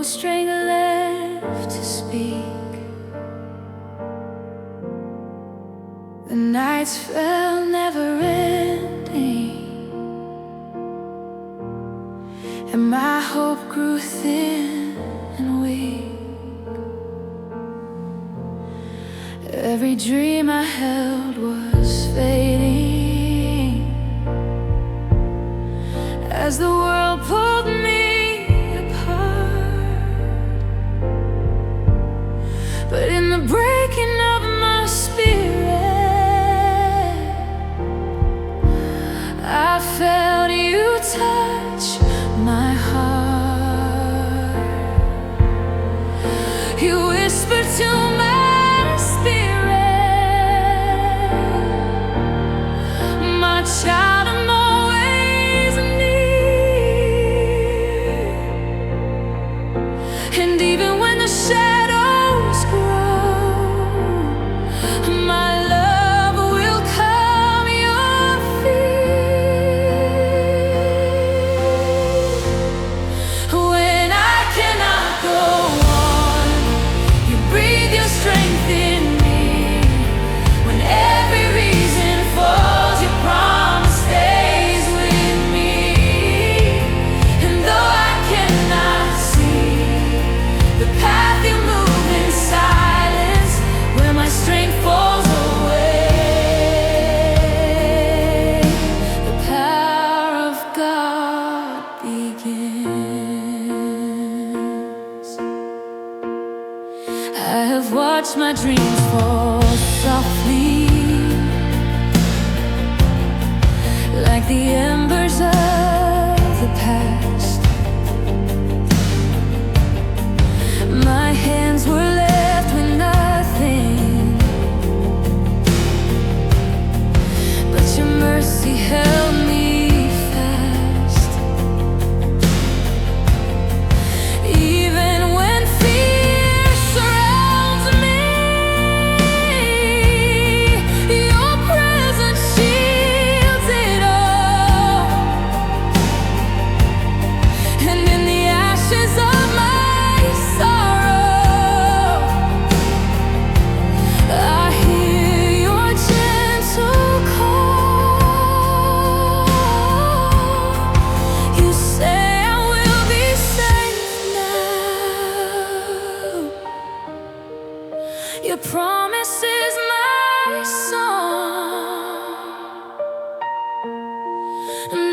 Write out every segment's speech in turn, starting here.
strength left to speak. The nights felt never ending, and my hope grew thin and weak. Every dream I held was fading as the world pulled me apart. But in the breaking of my spirit, I felt you touch my heart. You whispered to my spirit, my child, I'm always near. And even when the shadows grow, my love will calm your fear. When I cannot go on, you breathe your strength in me. When every reason falls, your promise stays with me. And though I cannot see the path you move in silence, where my strength falls away, the power of God begins. I have watched my dreams fall softly, like the embers of the past. My hands were left with nothing, but your mercy held me fast. Even when fear surrounds me, your presence shields it all. And in the ashes of my sorrow, I hear your gentle call. You say I will be safe now. Your promise is my song.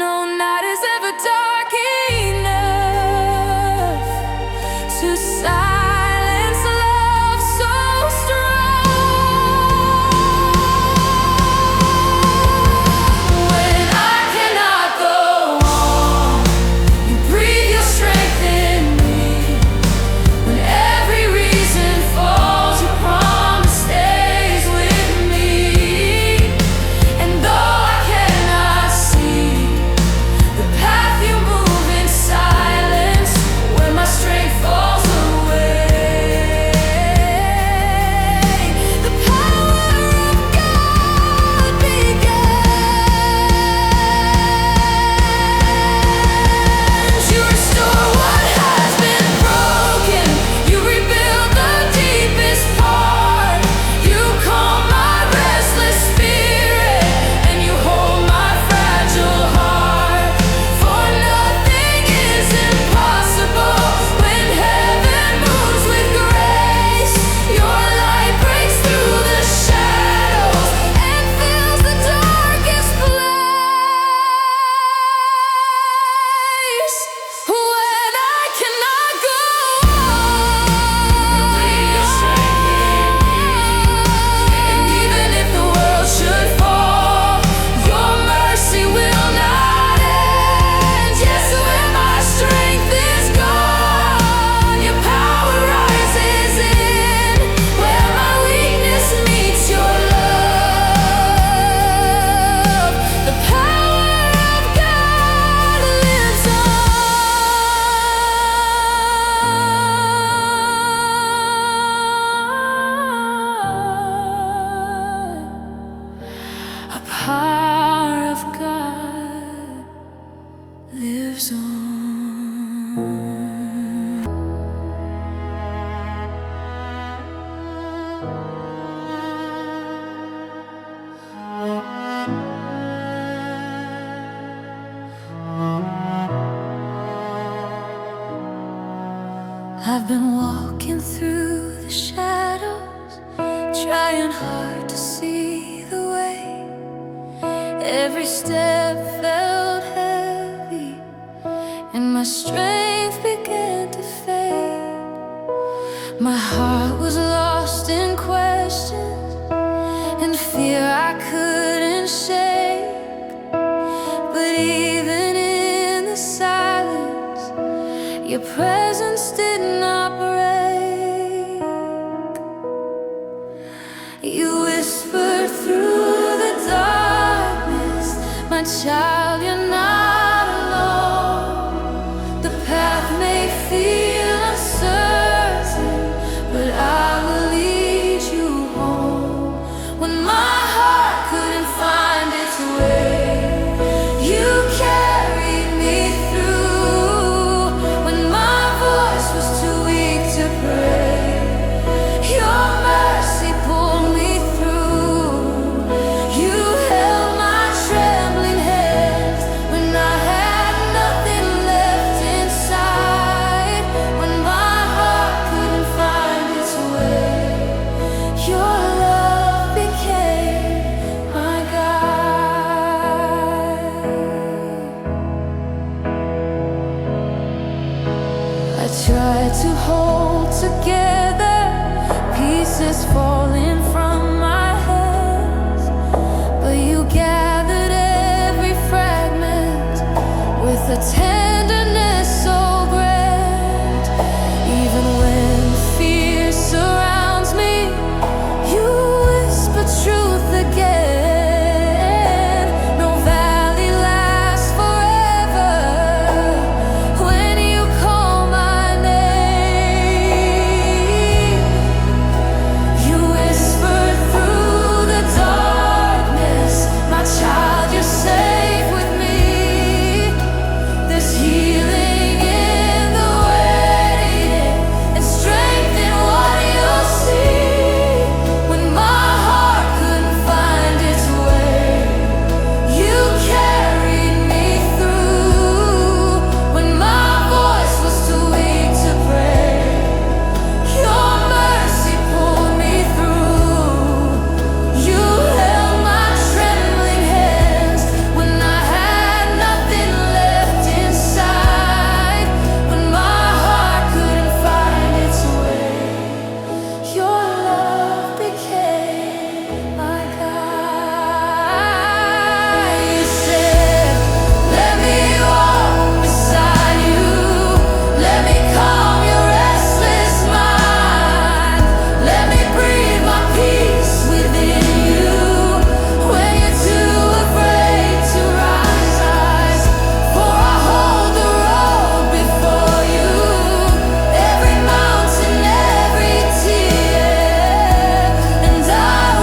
No night is ever dark enough to silence love so strong. When I cannot go on, you breathe your strength in me. When every reason falls, your promise stays with me. And though I cannot see the path you move in silence, when my strength falls away, the power of God begins. You restore what has been broken. You rebuild the deepest part. You calm my restless spirit, and you hold my fragile heart. For nothing is impossible when heaven moves with grace. Your light breaks through the shadows and fills the darkest place. When I cannot go on, and even if the world should fall, your mercy will not end. Yes, when my strength is gone, your power rises in. Where my weakness meets your love, the power of God lives on. A power of God lives on. I've been walking through the shadows, trying hard to see the way. Every step felt heavy, and my strength began to fade. My heart was lost in questions and fear I couldn't shake. But even in the silence, your presence did not break. You whispered through the darkness, my child, you're not alone. The path may feel uncertain, but I will lead you home. When my heart couldn't find its way, you carried me through. When my voice was too weak to pray, your mercy pulled me through. You held my trembling hands when I had nothing left inside. When my heart couldn't find its way, your love became my guide. I tried to hold together, pieces falling from my hands, but you gathered every fragment with a tenderness so grand. Even when fear surrounds me, you whisper truth again. No valley lasts forever when you call my name. You whispered through the darkness, my child, you're safe with me. There's healing in the waiting and strength in what you'll see. When my heart couldn't find its way, you carried me through. When my voice was too weak to pray, your mercy pulled me through. You held my trembling hands when I had nothing left inside. When my heart couldn't find its way, your love became my guide. You said, let me walk beside you, let me calm your restless mind, let me breathe my peace within you. When you're too afraid to rise, for I hold the road before you. Every mountain, every tear, and I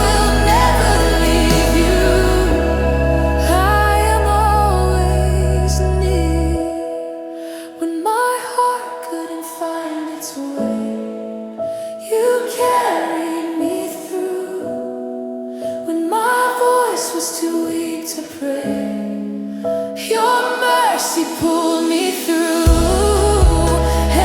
will never leave you. I am always near. When my heart couldn't find its way, you carried me through. When my voice was too weak to pray, your mercy pulled me through.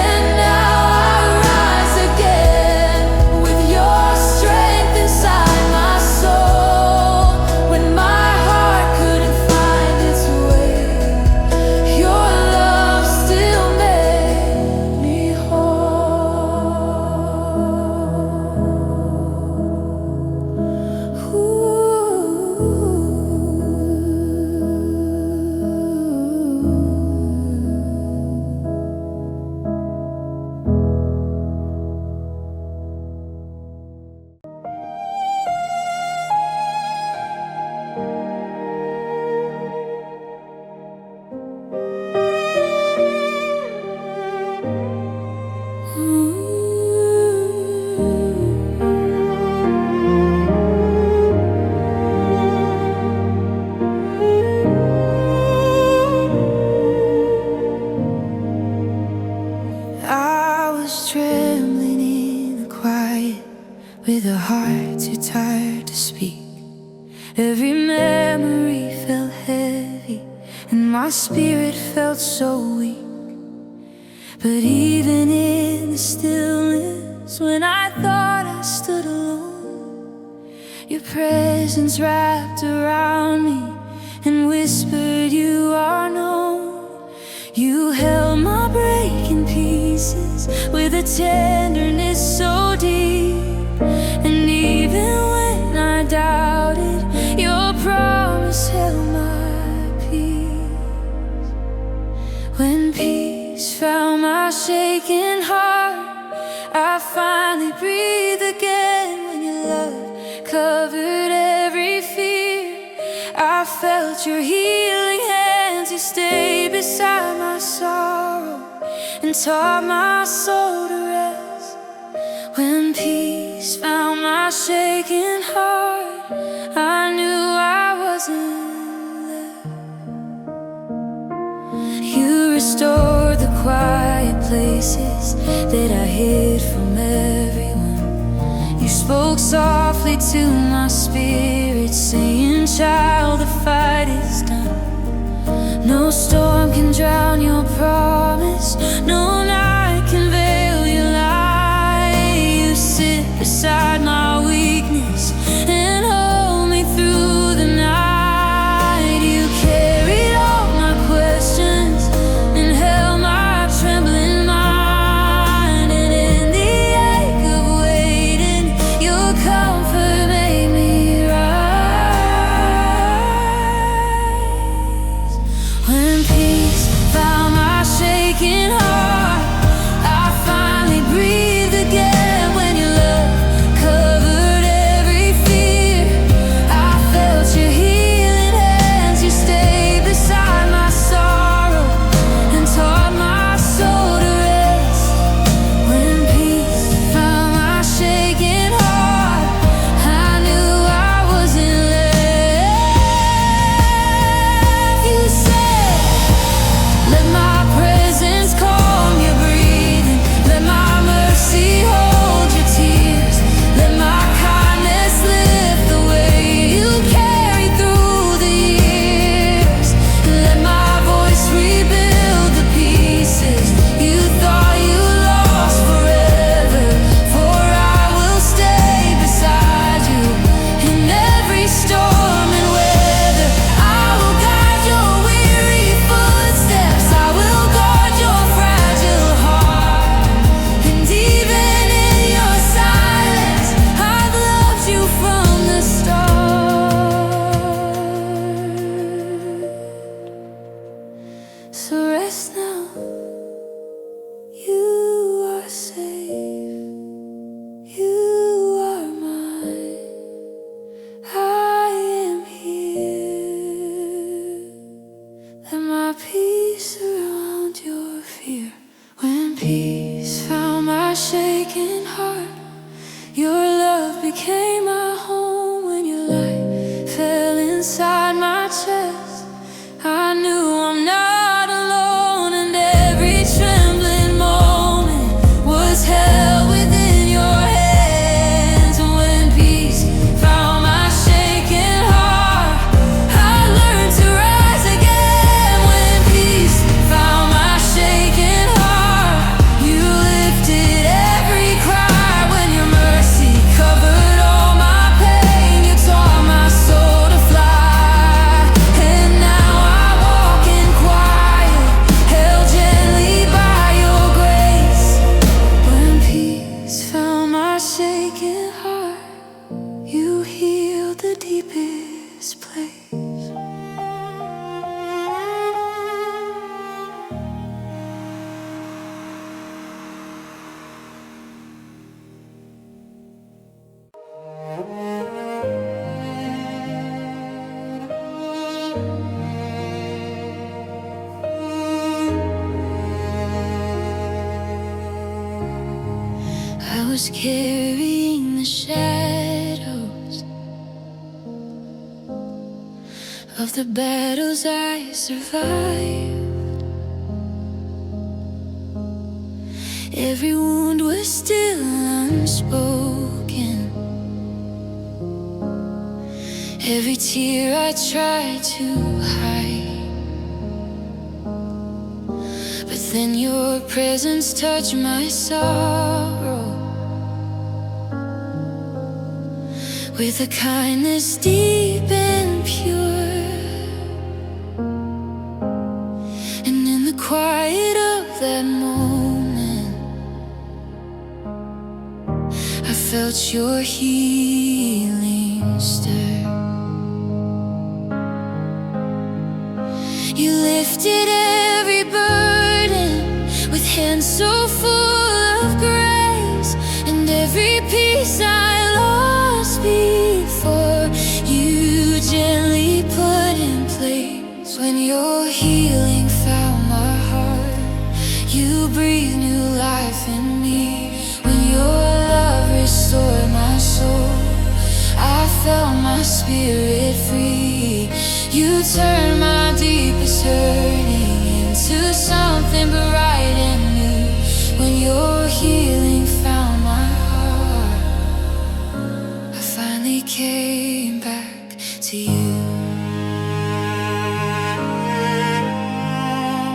And now I rise again with your strength inside my soul. When my heart couldn't find its way, your love still made me whole. Ooh. I was trembling in the quiet, with a heart too tired to speak. Every memory felt heavy, and my spirit felt so weak. But even in the stillness, when I thought I stood alone, your presence wrapped around me and whispered, you are known. You held my breaking pieces with a tenderness so deep. And even when I doubted, your promise held my peace. When peace found my shaken heart, I finally breathed again. When your love covered every fear, I felt your healing hands. You stayed beside my sorrow and taught my soul to rest. When peace found my shaken heart, I knew I wasn't left. You restored the quiet places that I hid from everyone. You spoke softly to my spirit, saying, child, the fight is done. No storm can drown your promise, no night can veil your light. You sit beside my weakness and hold me through the night. You carried all my questions and held my trembling mind. And in the ache of waiting, your comfort made me rise. When peace found my shaken heart, I finally breathed again. When your love covered every fear, I felt your healing hands. You stayed beside my sorrow and taught my soul to rest. When peace found my shaken heart, I knew I wasn't left. You said, let my presence calm your breathing. Let my mercy hold your tears. Let my kindness lift the weight you carried through the years. Let my voice rebuild the pieces you thought you lost forever. For I will stay beside you in every storm and weather. I will guide your weary footsteps. I will guard your fragile heart. And even in your silence, I've loved you from the start. So rest now, you are safe, you are mine. I am here. Let my peace surround your fear. When peace found my shaken heart, your love became my home. When your light fell inside my chest, I knew I'm not alone. And every trembling moment was held within your hands. When peace found my shaken heart, I learned to rise again. When peace found my shaken heart, you lifted every cry. When your mercy covered all my pain, you taught my soul to fly. And now I walk in quiet, held gently by your grace. When peace found my shaken heart, you healed the deepest place. I was carrying the shadows of the battles I survived. Every wound was still unspoken. Every tear I tried to hide. But Then your presence touched my sorrow with a kindness deep and pure. And in the quiet of that moment, I felt your healing stir. You lifted every burden with hands so full of grace, and every piece I lost before you gently put in place. When your healing found my heart, you breathed new life in me. When your love restored my soul, I felt my spirit free. You turned my deepest hurting into something bright and new. When your healing found my heart, I finally came back to you.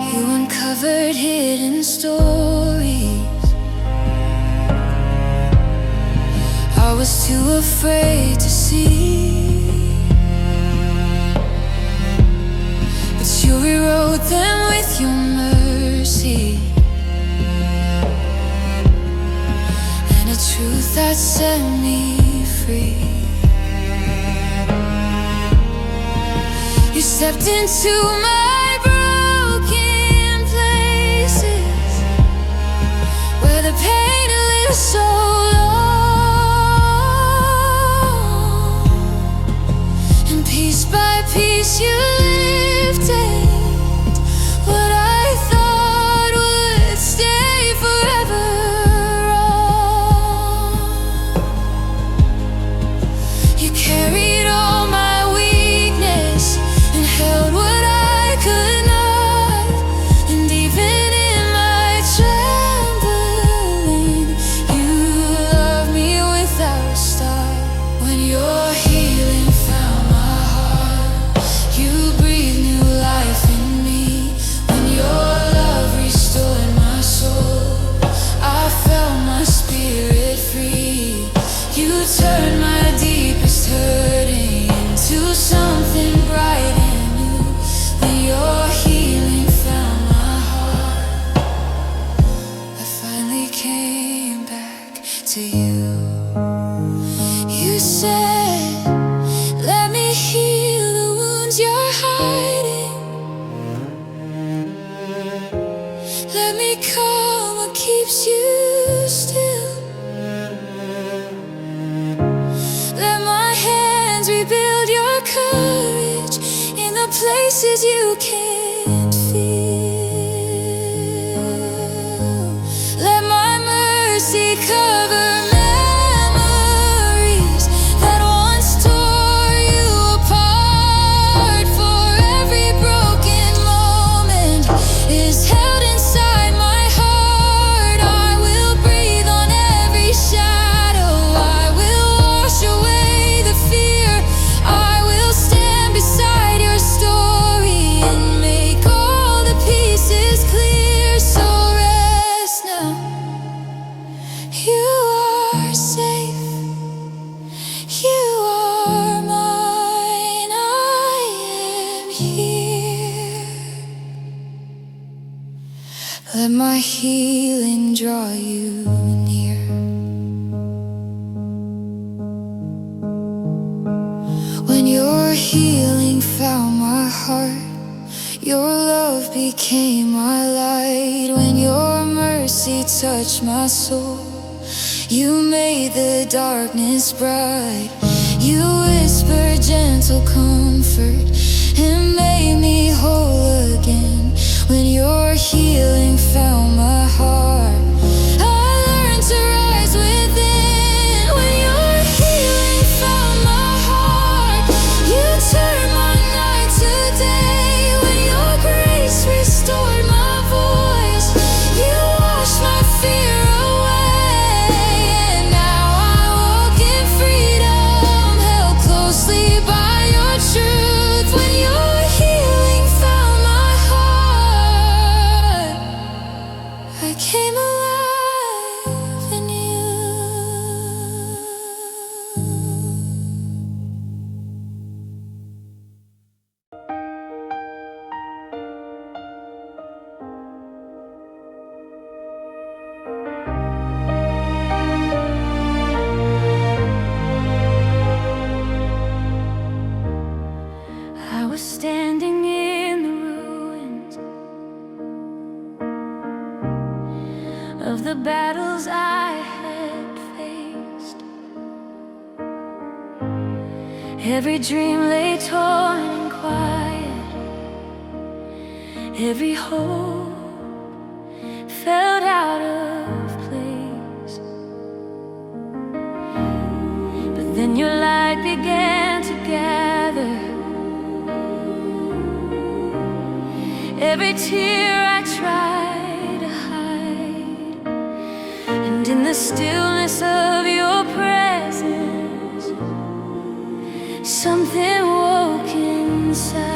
You uncovered hidden stories I was too afraid to see. You rewrote them with your mercy, and a truth that set me free. You stepped into my broken places, where the pain lived so long, and piece by piece you lifted what I thought would stay forever wrong. You carried all my weakness and held what I could not, and even in my trembling, you loved me without a stop. When your healing found my heart, you breathed new life in me. When your love restored my soul, I felt my spirit free. You turned my deepest hurting into something bright and new. When your healing found my heart, I finally came back to you. You said, let me heal the wounds you're hiding. Let me calm what keeps you still. Let my hands rebuild your courage in the places you can't feel. Let my mercy cover memories that once tore you apart. For every broken moment is held inside my heart. I will breathe on every shadow. I will wash away the fear. I will stand beside your story and make all the pieces clear. So rest now. You are safe. You are mine. I am here. Let my healing draw you near. When your healing found my heart, your love became my light. When your mercy touched my soul, you made the darkness bright. You whispered gentle comfort and made me whole again. When your healing found my heart, I learned to rise within. When your healing found my heart, you turned my night to day. When your grace restored my voice, you washed my fear away. And now I walk in freedom, held closely by your truth. When your healing found my heart, of the battles I had faced. Every dream lay torn and quiet, every hope felt out of place. But then your light began to gather. Every tear I tried to hide, and in the stillness of your presence, something woke inside.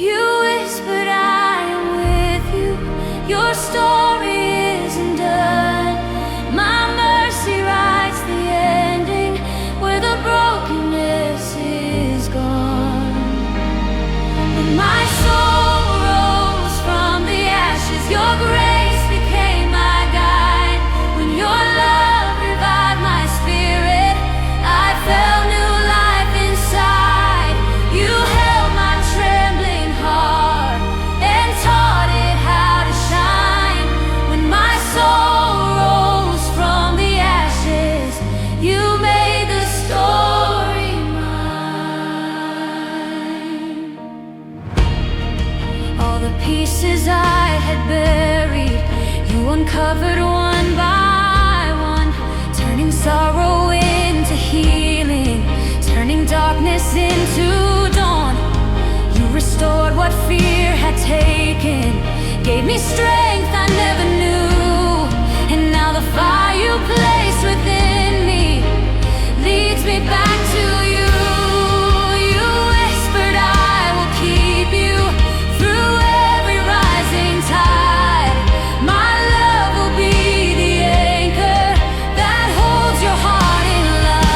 You whispered, I am with you. Your story isn't done. My mercy writes the ending where the brokenness is gone. When my soul rose from the ashes, your grace became my guide. When your love revived my spirit, I felt new life inside. You held my trembling heart and taught it how to shine. When my soul rose from the ashes, you made the story mine. All the pieces I had buried, you uncovered one by one, turning sorrow into healing, turning darkness into dawn. You restored what fear had taken, gave me strength I never knew. And now the fire you placed within me leads me back to you. You whispered, I will keep you through every rising tide. My love will be the anchor that holds your heart in life.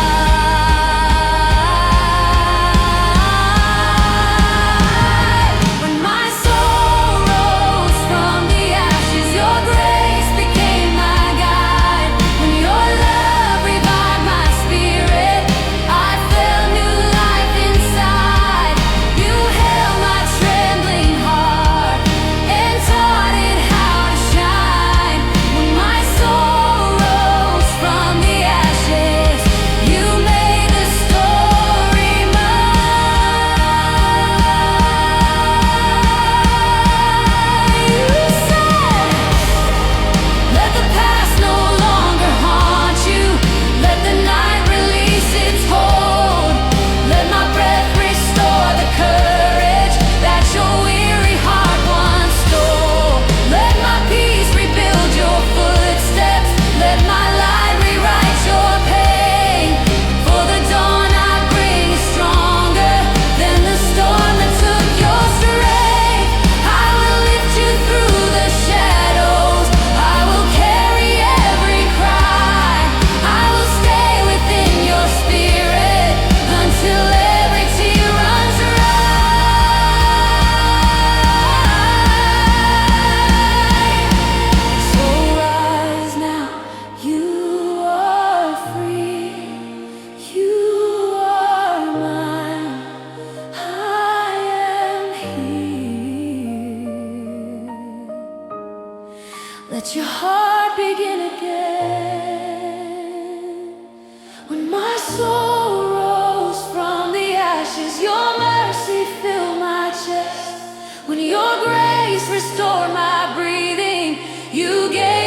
When my soul rose from the ashes, your grace became my guide. When your love revived my spirit, I felt new life inside. You held my trembling heart and taught it how to shine. When my soul rose from the ashes, you made the story mine. You said, let the past no longer haunt you. Let the night release its hold. Let my breath restore the courage that your weary heart once stole. Let my peace rebuild your footsteps. Let my light rewrite your pain. For the dawn I bring is stronger than the storm that took your strength. I will lift you through the shadows. I will carry every cry. I will stay within your spirit until every tear runs dry. So rise now, you are free. You are mine. I am here. Let your heart begin again. When my soul rose from the ashes, your mercy filled my chest. When your grace restored my breathing, you gave